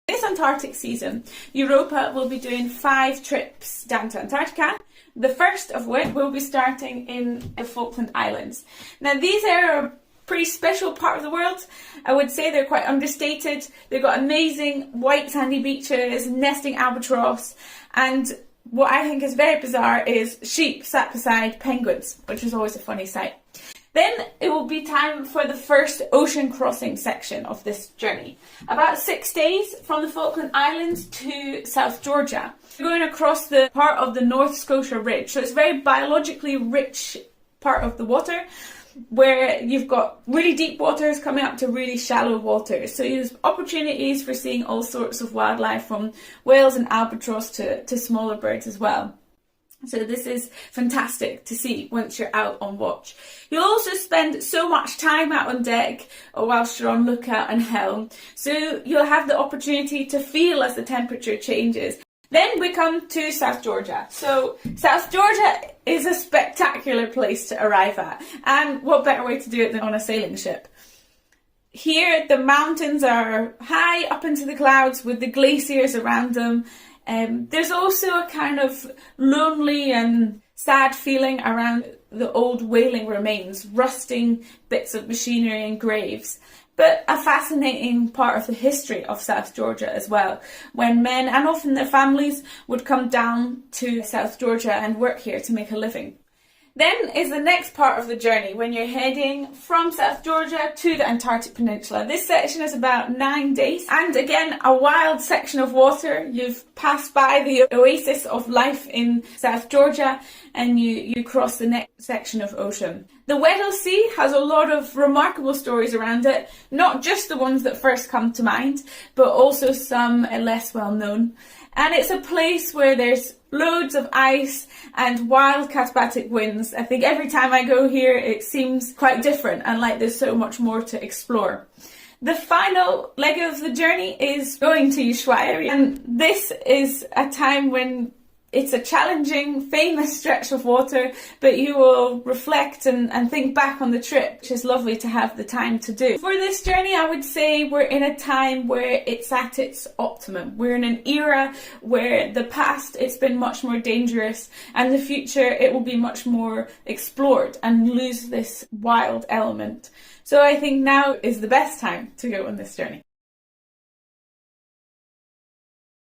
This Antarctic season, Europa will be doing 5 trips down to Antarctica, the first of which will be starting in the Falkland Islands. Now these are a pretty special part of the world. I would say they're quite understated. They've got amazing white sandy beaches, nesting albatross, and what I think is very bizarre is sheep sat beside penguins, which is always a funny sight. Then it will be time for the first ocean crossing section of this journey. About 6 days from the Falkland Islands to South Georgia. We're going across the part of the North Scotia Ridge, so it's a very biologically rich part of the water where you've got really deep waters coming up to really shallow waters. So you have opportunities for seeing all sorts of wildlife, from whales and albatross to smaller birds as well. So this is fantastic to see once you're out on watch. You'll also spend so much time out on deck or whilst you're on lookout and helm, so you'll have the opportunity to feel as the temperature changes. Then we come to South Georgia. So South Georgia is a spectacular place to arrive at, and what better way to do it than on a sailing ship. Here the mountains are high up into the clouds with the glaciers around them. There's also a kind of lonely and sad feeling around the old whaling remains, rusting bits of machinery and graves. But a fascinating part of the history of South Georgia as well, when men and often their families would come down to South Georgia and work here to make a living. Then is the next part of the journey, when you're heading from South Georgia to the Antarctic Peninsula. This section is about 9 days, and again a wild section of water. You've passed by the oasis of life in South Georgia and you cross the next section of ocean. The Weddell Sea has a lot of remarkable stories around it, not just the ones that first come to mind, but also some less well known. And it's a place where there's loads of ice and wild Katabatic winds. I think every time I go here it seems quite different and like there's so much more to explore. The final leg of the journey is going to Ushuaia, and this is a time when it's a challenging, famous stretch of water, but you will reflect and think back on the trip, which is lovely to have the time to do. For this journey, I would say we're in a time where it's at its optimum. We're in an era where the past, it's been much more dangerous, and the future, it will be much more explored and lose this wild element. So I think now is the best time to go on this journey.